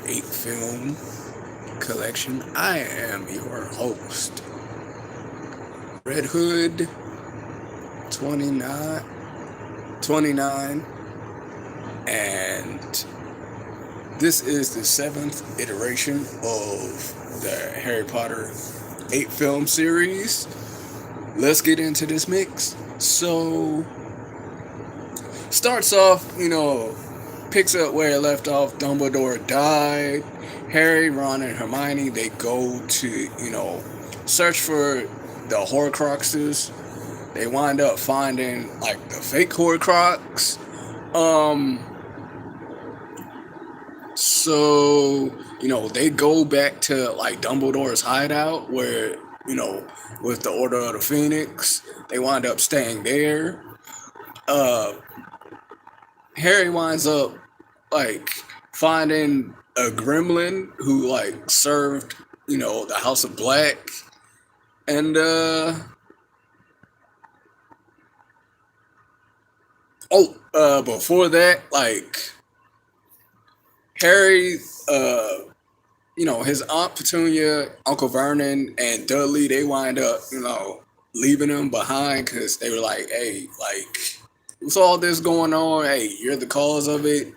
eight film collection. I am your host, Red Hood 29, 29, and this is the seventh iteration of the Harry Potter 8 film series. Let's get into this mix. So, starts off, picks up where it left off. Dumbledore died. Harry, Ron, and Hermione, they go to, search for the Horcruxes. They wind up finding, the fake Horcrux. So, they go back to, Dumbledore's hideout where, with the Order of the Phoenix, they wind up staying there. Harry winds up finding a gremlin who served the House of Black, and before that, Harry, his Aunt Petunia, Uncle Vernon, and Dudley, they wind up leaving him behind because they were like, hey, what's all this going on? Hey, you're the cause of it.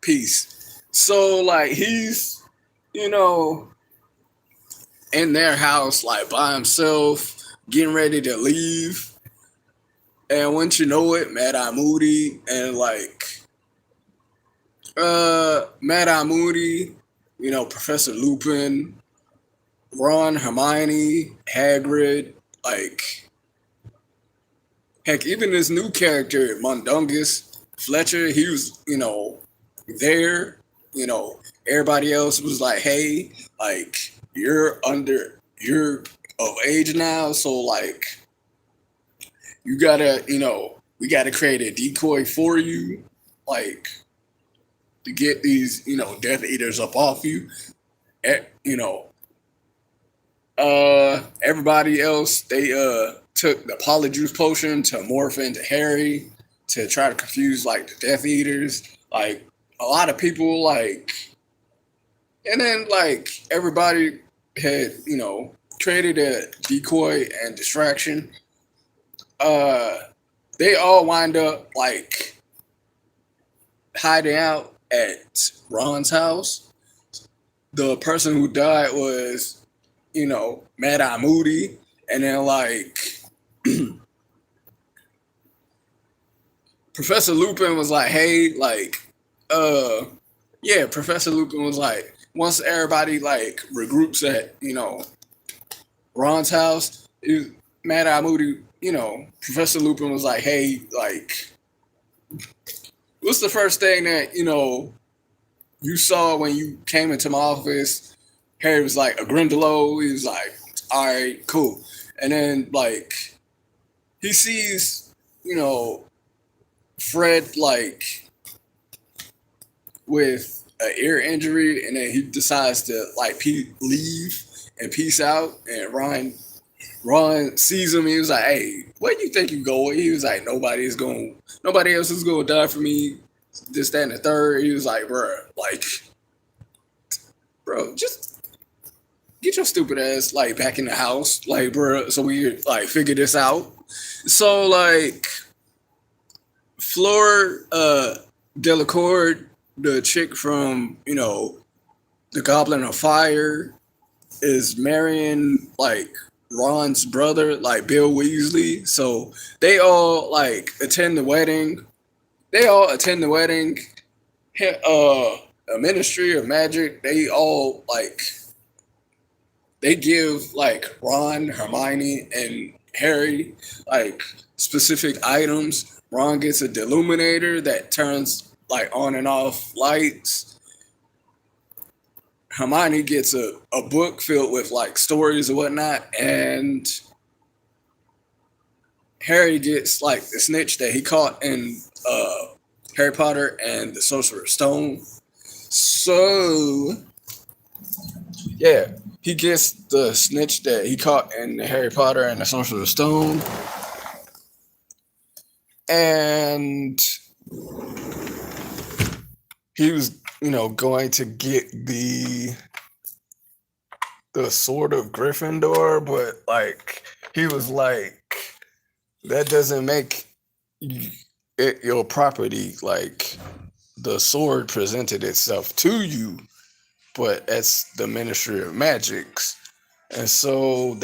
Peace. So, he's, in their house, by himself, getting ready to leave. And once you know it, Mad-Eye Moody and, Mad-Eye Moody, Professor Lupin, Ron, Hermione, Hagrid, heck, even this new character, Mundungus, Fletcher, he was, there. Everybody else was like, hey, you're of age now, so, you gotta, we gotta create a decoy for you, to get these, Death Eaters up off you. Everybody else, they, took the Polyjuice potion to morph into Harry to try to confuse the Death Eaters. A lot of people and then everybody had created a decoy and distraction. They all wind up hiding out at Ron's house. The person who died was Mad-Eye Moody, and then Professor Lupin was like, hey, Professor Lupin was like, once everybody regroups at, Ron's house, Mad-Eye Moody, Professor Lupin was like, hey, what's the first thing that, you saw when you came into my office? Harry was like, a Grindylow. He was like, all right, cool. And then, he sees, Fred, with an ear injury, and then he decides to, leave and peace out. And Ron sees him. He was like, hey, where do you think you going? He was like, nobody else is going to die for me. This, that, and the third. He was like, bro, just get your stupid ass back in the house, bro, so we figure this out. So Fleur Delacour, the chick from the Goblin of Fire, is marrying Ron's brother, Bill Weasley. So they all attend the wedding. A Ministry of Magic, they all they give Ron, Hermione, and Harry specific items. Ron gets a deluminator that turns on and off lights. Hermione gets a book filled with stories and whatnot, and Harry gets the snitch that he caught in Harry Potter and the Sorcerer's Stone. So yeah, he gets the snitch that he caught in Harry Potter and the Sorcerer's Stone, and he was going to get the sword of Gryffindor, but like he was like, that doesn't make it your property. Like the sword presented itself to you, but it's the Ministry of Magics. And so to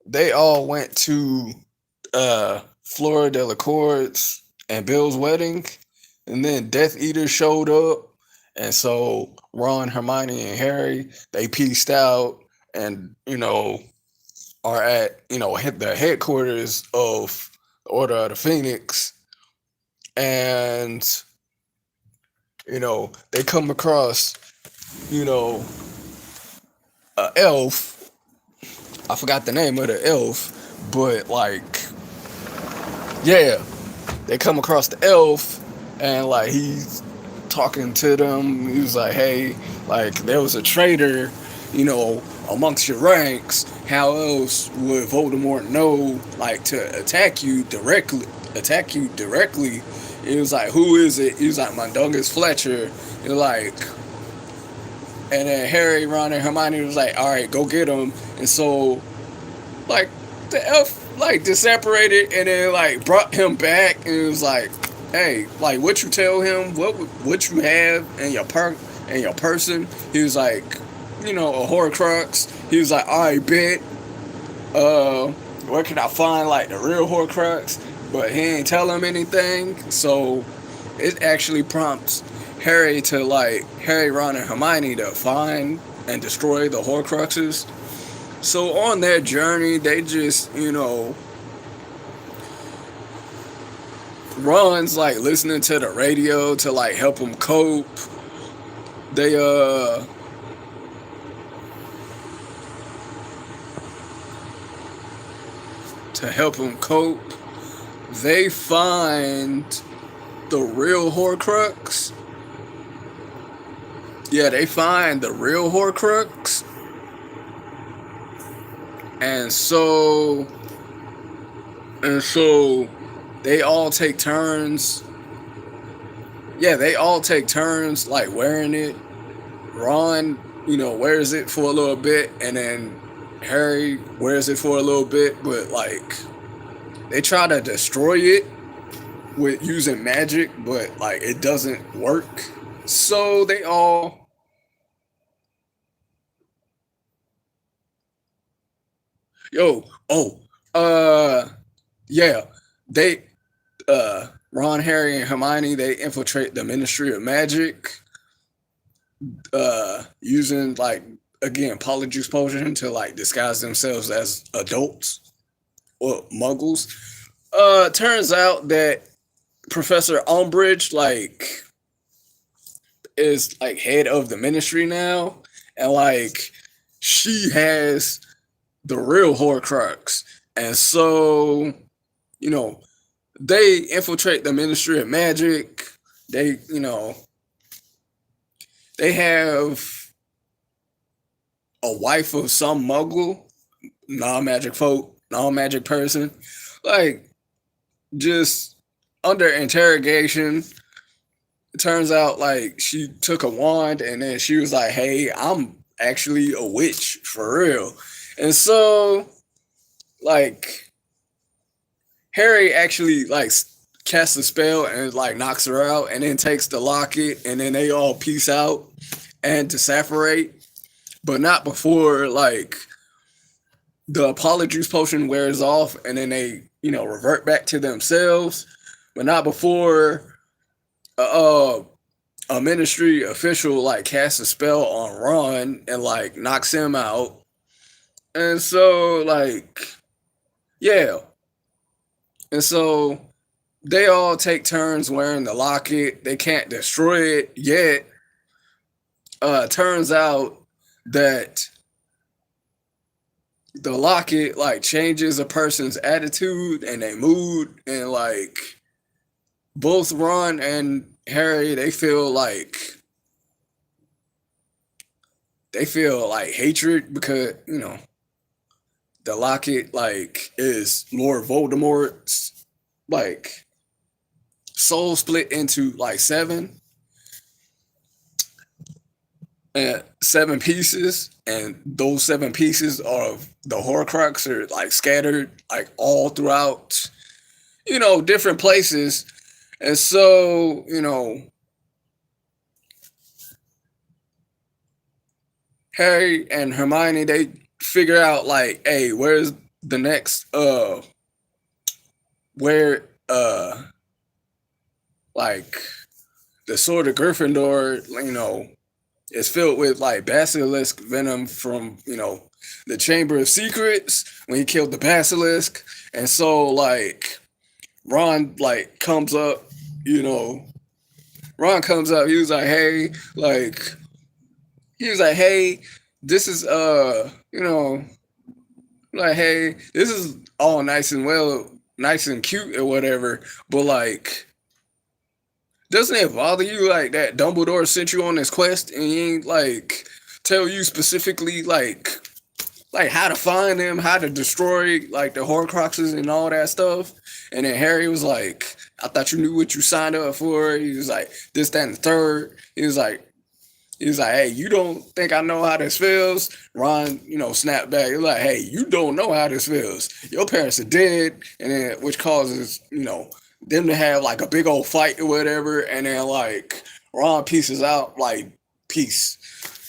they all went to Flora Delacour's and Bill's wedding, and then Death Eater showed up, and so Ron, Hermione, and Harry they pieced out, and are at the headquarters of the Order of the Phoenix, and they come across you know a elf. I forgot the name of the elf, but like yeah, they come across the elf, and like he's talking to them. He was like, hey, like there was a traitor, amongst your ranks. How else would Voldemort know like to attack you directly? It was like, who is it? He was like, Mundungus Fletcher. It was like, and then Harry, Ron, and Hermione was like, all right, go get him. And so like the elf like just separated, and then like brought him back, and it was like, hey, like what you tell him, what you have in your person. He was like, a Horcrux. He was like, all right, bet. Where can I find like the real Horcrux? But he ain't tell him anything, so it actually prompts Harry, Ron, and Hermione to find and destroy the Horcruxes. So on their journey, they just, Ron's like listening to the radio to like help him cope. They to help him cope, they find the real Horcrux. Yeah, they find the real Horcrux. And so they all take turns. Yeah, they all take turns like wearing it. Ron, wears it for a little bit, and then Harry wears it for a little bit, but like they try to destroy it with using magic, but like it doesn't work. So they all yo, oh, yeah, they Ron, Harry, and Hermione they infiltrate the Ministry of Magic, using like again Polyjuice Potion to like disguise themselves as adults or Muggles. Turns out that Professor Umbridge like is like head of the Ministry now, and like she has the real Horcrux, and so you know they infiltrate the Ministry of Magic. They they have a wife of some Muggle, non-magic folk, non-magic person, like just under interrogation. It turns out like she took a wand, and then she was like, "Hey, I'm actually a witch for real." And so like Harry actually like casts a spell and like knocks her out, and then takes the locket, and then they all peace out and to separate, but not before like the Polyjuice Potion wears off, and then they revert back to themselves, but not before uh, a Ministry official like casts a spell on Ron and like knocks him out, and so like yeah, and so they all take turns wearing the locket. They can't destroy it yet. Turns out that the locket like changes a person's attitude and their mood, and like both Ron and Harry they feel like hatred because the locket like is Lord Voldemort's like soul split into like seven pieces, and those seven pieces of the Horcrux are like scattered like all throughout, different places. And so, Harry and Hermione, they figure out like, hey, where's the next where like the sword of Gryffindor, is filled with like basilisk venom from, the Chamber of Secrets when he killed the basilisk. And so like Ron like comes up, you know, Ron comes up, he was like, hey, this is like, hey, this is all nice and well, nice and cute or whatever, but like, doesn't it bother you like that Dumbledore sent you on this quest and he ain't like tell you specifically like how to find them, how to destroy like the Horcruxes and all that stuff? And then Harry was like, I thought you knew what you signed up for. He was like, this, that, and the third. He was like, hey, you don't think I know how this feels? Ron, snapped back. He was like, hey, you don't know how this feels. Your parents are dead, and then which causes, them to have like a big old fight or whatever, and then like Ron pieces out like peace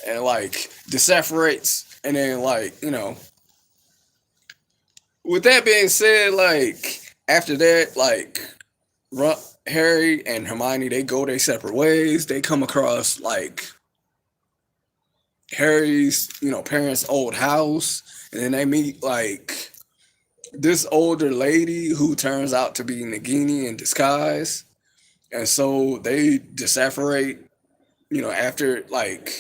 and like disafferates, and then like, with that being said, like after that, like Ron, Harry and Hermione, they go their separate ways. They come across like Harry's, parents' old house, and then they meet like this older lady who turns out to be Nagini in disguise. And so they disseparate, after like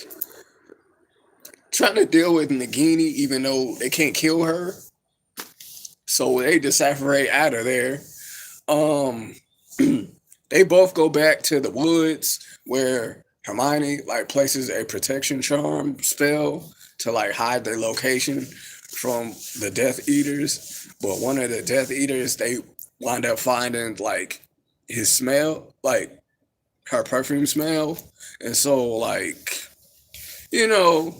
trying to deal with Nagini, even though they can't kill her. So they disseparate out of there. Um, they both go back to the woods where Hermione like places a protection charm spell to like hide their location from the Death Eaters. But one of the Death Eaters, they wind up finding like his smell, like her perfume smell. And so like, you know,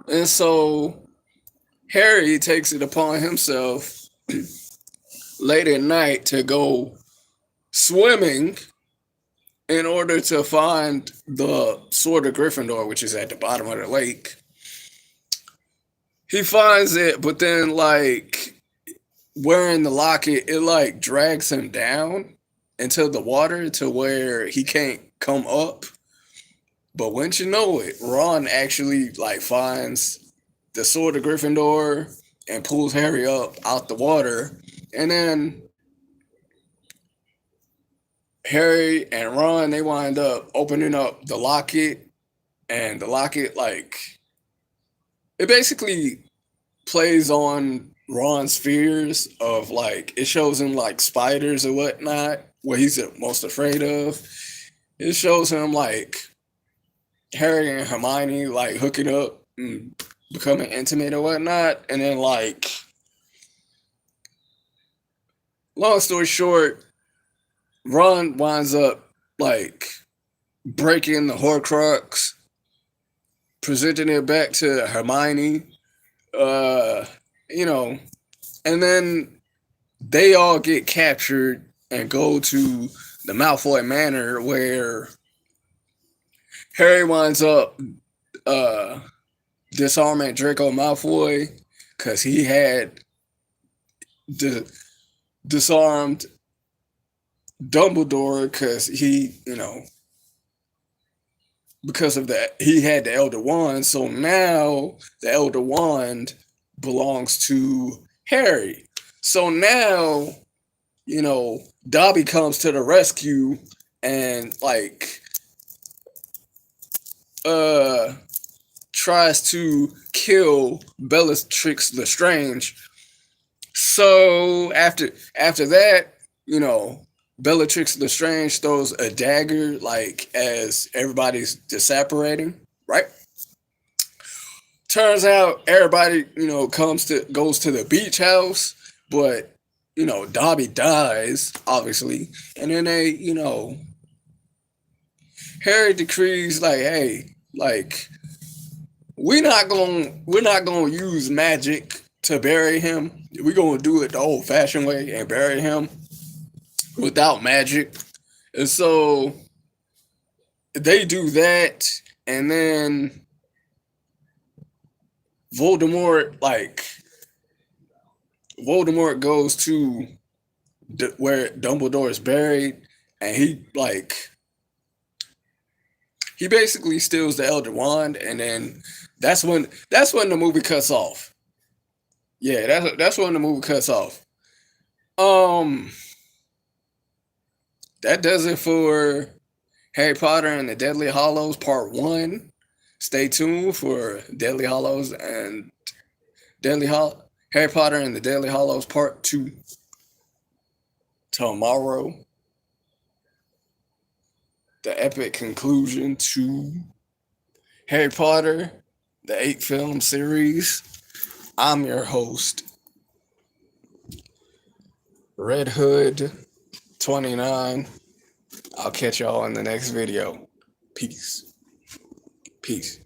and so Harry takes it upon himself late at night to go swimming in order to find the Sword of Gryffindor, which is at the bottom of the lake. He finds it, but then like wearing the locket, it like drags him down into the water to where he can't come up. But once you know it, Ron actually like finds the Sword of Gryffindor and pulls Harry up out the water. And then Harry and Ron, they wind up opening up the locket, and the locket like it basically plays on Ron's fears of like it shows him like spiders or whatnot, what he's the most afraid of. It shows him like Harry and Hermione like hooking up and becoming intimate or whatnot, and then like long story short, Ron winds up like breaking the Horcrux, presenting it back to Hermione, uh, you know, and then they all get captured and go to the Malfoy Manor where Harry winds up uh, disarming Draco Malfoy because he had disarmed Dumbledore because because of that, he had the Elder Wand. So now the Elder Wand belongs to Harry. So now, Dobby comes to the rescue and like tries to kill Bellatrix Lestrange. So after that, Bellatrix Lestrange throws a dagger like as everybody's disapparating, right? Turns out everybody, goes to the beach house, but Dobby dies, obviously, and then Harry decrees like, hey, like we're not gonna use magic to bury him. We're gonna do it the old fashioned way and bury him without magic. And so they do that, and then Voldemort, like Voldemort goes to where Dumbledore is buried, and he basically steals the Elder Wand, and then that's when the movie cuts off. Yeah, that's when the movie cuts off. Um, that does it for Harry Potter and the Deadly Hollows Part One. Stay tuned for Deadly Hollows and Harry Potter and the Deadly Hollows Part Two tomorrow. The epic conclusion to Harry Potter, the 8 film series. I'm your host, Red Hood 29. I'll catch y'all in the next video. Peace. Peace.